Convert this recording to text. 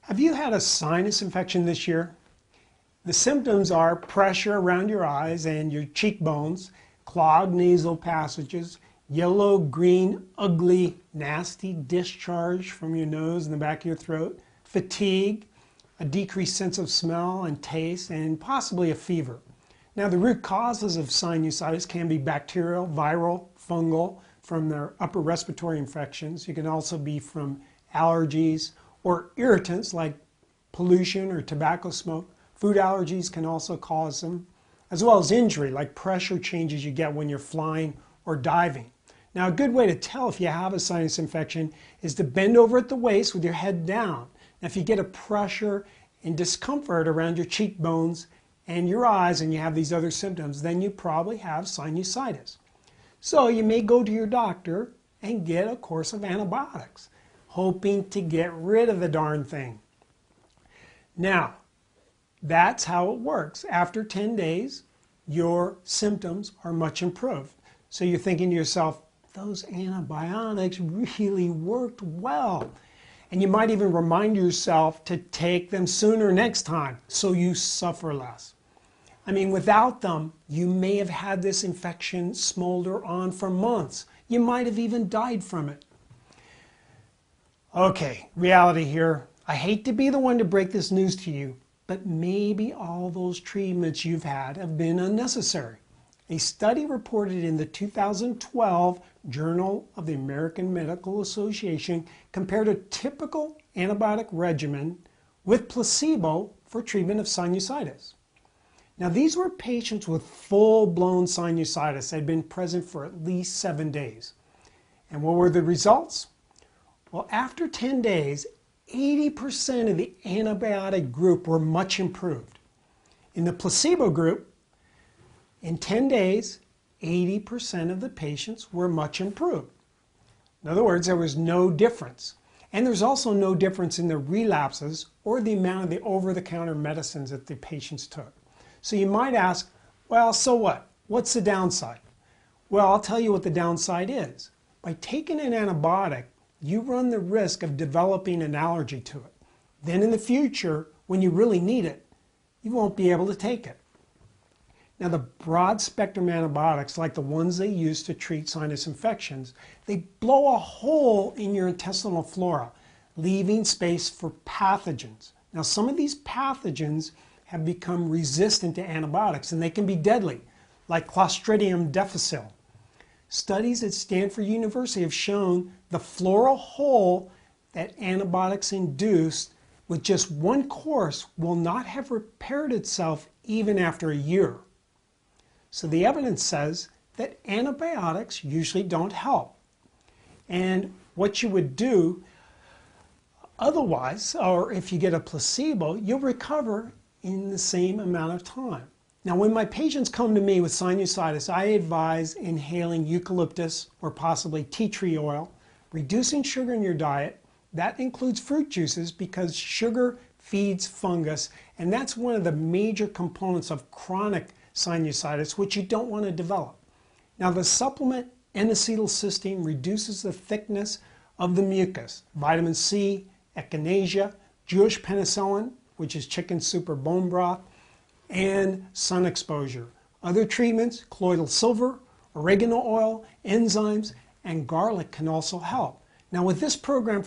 Have you had a sinus infection this year? The symptoms are pressure around your eyes and your cheekbones, clogged nasal passages, yellow, green, ugly, nasty discharge from your nose and the back of your throat, fatigue, a decreased sense of smell and taste, and possibly a fever. Now, the root causes of sinusitis can be bacterial, viral, fungal, from their upper respiratory infections. You can also be from allergies or irritants like pollution or tobacco smoke. Food allergies can also cause them, as well as injury like pressure changes you get when you're flying or diving. Now, a good way to tell if you have a sinus infection is to bend over at the waist with your head down. Now, if you get a pressure and discomfort around your cheekbones and your eyes and you have these other symptoms, then you probably have sinusitis. So you may go to your doctor and get a course of antibiotics, hoping to get rid of the darn thing. Now, that's how it works. After 10 days, your symptoms are much improved. So you're thinking to yourself, those antibiotics really worked well. And you might even remind yourself to take them sooner next time so you suffer less. I mean, without them, you may have had this infection smolder on for months. You might have even died from it. Okay, reality here. I hate to be the one to break this news to you, but maybe all those treatments you've had have been unnecessary. A study reported in the 2012 Journal of the American Medical Association compared a typical antibiotic regimen with placebo for treatment of sinusitis. Now, these were patients with full-blown sinusitis that had been present for at least 7 days. And what were the results? Well, after 10 days, 80% of the antibiotic group were much improved. In the placebo group, in 10 days, 80% of the patients were much improved. In other words, there was no difference. And there's also no difference in the relapses or the amount of the over-the-counter medicines that the patients took. So you might ask, well, so what? What's the downside? Well, I'll tell you what the downside is. By taking an antibiotic, you run the risk of developing an allergy to it. Then in the future, when you really need it, you won't be able to take it. Now, the broad spectrum antibiotics, like the ones they use to treat sinus infections, they blow a hole in your intestinal flora, leaving space for pathogens. Now, some of these pathogens have become resistant to antibiotics, and they can be deadly, like Clostridium difficile. Studies at Stanford University have shown the floral hole that antibiotics induced with just one course will not have repaired itself even after a year. So the evidence says that antibiotics usually don't help. And what you would do otherwise, or if you get a placebo, you'll recover in the same amount of time. Now, when my patients come to me with sinusitis, I advise inhaling eucalyptus or possibly tea tree oil, reducing sugar in your diet. That includes fruit juices because sugar feeds fungus, and that's one of the major components of chronic sinusitis, which you don't want to develop. Now, the supplement N-acetylcysteine reduces the thickness of the mucus. Vitamin C, echinacea, Jewish penicillin, which is chicken soup or bone broth, and sun exposure. Other treatments, colloidal silver, oregano oil, enzymes, and garlic can also help. Now, with this program